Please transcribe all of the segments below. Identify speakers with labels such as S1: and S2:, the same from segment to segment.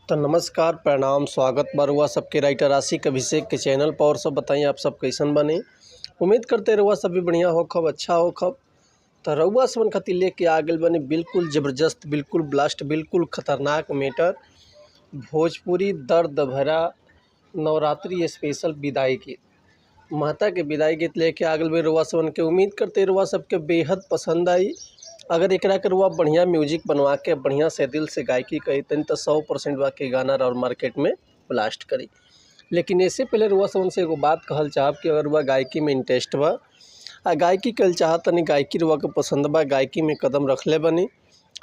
S1: तो नमस्कार, प्रणाम, स्वागत बा रउआ सबके राइटर आशिक अभिषेक के चैनल पर। और सब बताइए आप सब कैसन बने। उम्मीद करते रउआ सब भी बढ़िया होखब, अच्छा होखब। तो रउआ सबन खातिर लेके आ गइल बने बिल्कुल ज़बरदस्त, बिल्कुल ब्लास्ट, बिल्कुल खतरनाक मैटर। भोजपुरी दर्द भरा नवरात्रि स्पेशल विदाई गीत, महता के विदाई गीत लेके आ गइल बा रउआ सबन के। उम्मीद करते रउआ सबके बेहद पसंद आई। अगर एकरा के रउआ बढ़िया म्यूजिक बनवा के बढ़िया से दिल से गायकी करी तनी तो 100% बाकी गाना और मार्केट में ब्लास्ट करी। लेकिन इससे पहले रउआ सबन से एगो बात कहल चाहब कि अगर रउआ गायकी में इंटरेस्ट बा आ गायकी कल चाहत तनी, गायकी रउआ के पसंद बा, गायकी में कदम रखले बनी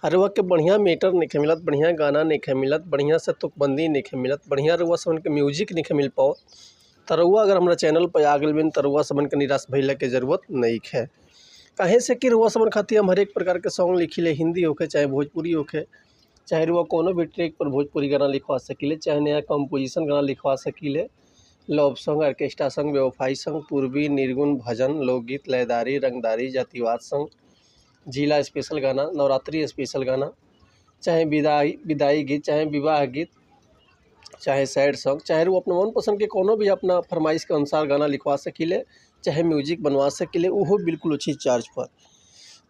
S1: और रउआ के बढ़िया मीटर नहीं मिलत, बढ़िया गाना नहीं मिलत, बढ़िया से तुकबंदी नहीं मिलत, बढ़िया रउआ सबन के म्यूजिक नहीं मिल पाओ, तो रउआ अगर हमारा चैनल पर आ गइल बनी तो रउआ सबन के निराश भइले के जरूरत नहीं है। काहे से कि रउआ सबन खातिर हम हर एक प्रकार के सॉन्ग लिखिले, हिंदी होके चाहे भोजपुरी होके, चाहे रउआ कोनो भी ट्रैक पर भोजपुरी गाना लिखवा सकीले, चाहे नया कंपोजिशन गाना लिखवा सकीले, लव सॉन्ग, ऑर्केस्ट्रा सॉन्ग, बेवफाई सॉन्ग, पूर्वी, निर्गुण, भजन, लोकगीत, लयदारी, रंगदारी, जातिवाद सॉन्ग, जिला स्पेशल गाना, नवरात्रि स्पेशल गाना, चाहे विदाई गीत, चाहे विवाह गीत, चाहे सैड सॉन्ग, चाहे वो अपना मनपसंद के कोनो भी अपना फरमाइश के अनुसार गाना लिखवा सकीले, चाहे म्यूजिक बनवा सकीले, उहो बिल्कुल उचित चार्ज पर।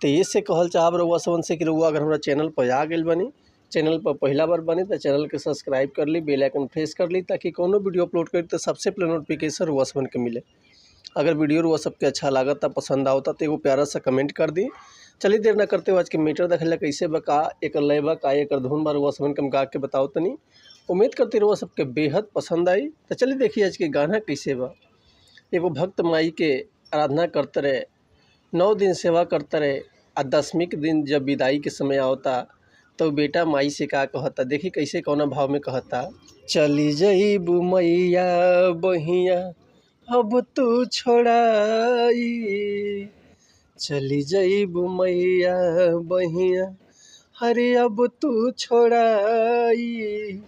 S1: तो ये से कहल चाहब रउआ सबन से कि रउआ अगर हमारा चैनल पर आ गइल बनी, चैनल पर पहला बार बनी तो चैनल के सब्सक्राइब कर ली, बेल आइकन प्रेस कर ली, ताकि कोनो वीडियो अपलोड करी तो सबसे पहले नोटिफिकेशन रउआ सबन के मिले। अगर वीडियो रउआ सबके अच्छा लागता, पसंद आवता तो एगो प्यारा सा कमेंट कर दी। चलिए देर ना करते हुए आज के मीटर देखले कैसे बा, का एकर लय बा, का एकर धुन बा, रउआ सबन के हम गा के बताओ तनी। उम्मीद करते रउआ सबके बेहद पसंद आई। तो चलिए देखिए आज के गाना कैसे बा। एगो भक्त माई के आराधना करते रहे, 9 दिन सेवा करते रहे, आ 10वीं के दिन जब विदाई के समय आवता तो बेटा माई से का कहता, देखी कैसे कौना भाव में कहता। चली जइबू मैया बहिया अब तू छोड़ाई, चली जइबू मैया बहिया हरे अब तू छोड़ाई,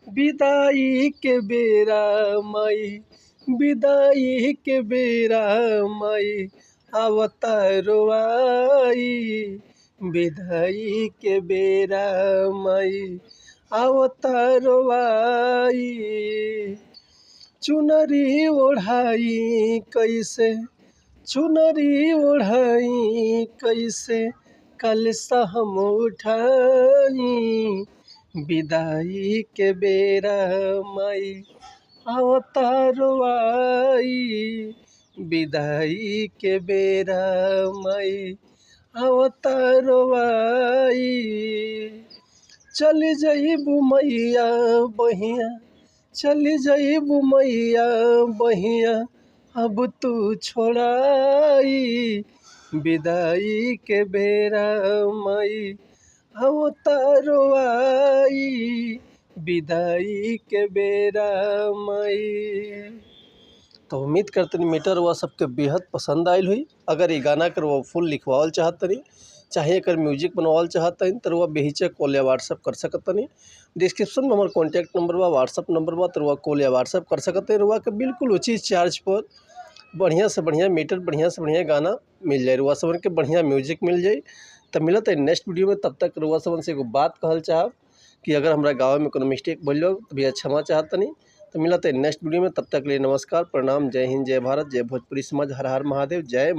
S1: विदाई के बेरा माई, विदाई के बेरा माई आवता रोआई, विदाई के बेरा माई आवता रोआई, चुनरी ओढ़ाई कैसे, चुनरी ओढ़ाई कैसे कलसा हम उठाई, विदाई के बेरा माई आवता रोआई, विदाई के बेरा माई आवता रोआई, चली जइबू मैया बहिया, चली जइबू मैया बहिया अब तू छोड़ाई, विदाई के बेरा माई आवता रोआई, विदाई के बेरा माई। तो उम्मीद करते मीटर हुआ सबके बेहद पसंद आयल हुई। अगर ये गाना कर वो फुल लिखवाल चाहतनी, चाहे अगर म्यूजिक बनवाल चाहतनी तो वह बेहिचक कॉल या व्हाट्सअप कर सकतनी। डिस्क्रिप्शन में हमारा कॉन्टैक्ट नंबर बा, व्हाट्सअप नंबर बा, तो वह कॉल या व्हाट्सअप कर सकते। रुआ के बिल्कुल उचित चार्ज पर बढ़िया से बढ़िया मीटर, बढ़िया से बढ़िया गाना मिल जाए, रुआ सबन के बढ़िया म्यूजिक मिल जाए। तो मिलत है नेक्स्ट वीडियो में। तब तक रुआ सबन से एगो बात कहल चाहब कि अगर हमारा गाँव में कोनो मिस्टेक बोल तो भैया क्षमा चाहतनी। तो मिलते हैं नेक्स्ट वीडियो में। तब तक के लिए नमस्कार, प्रणाम, जय हिंद, जय भारत, जय भोजपुरी समाज, हर हर महादेव, जय।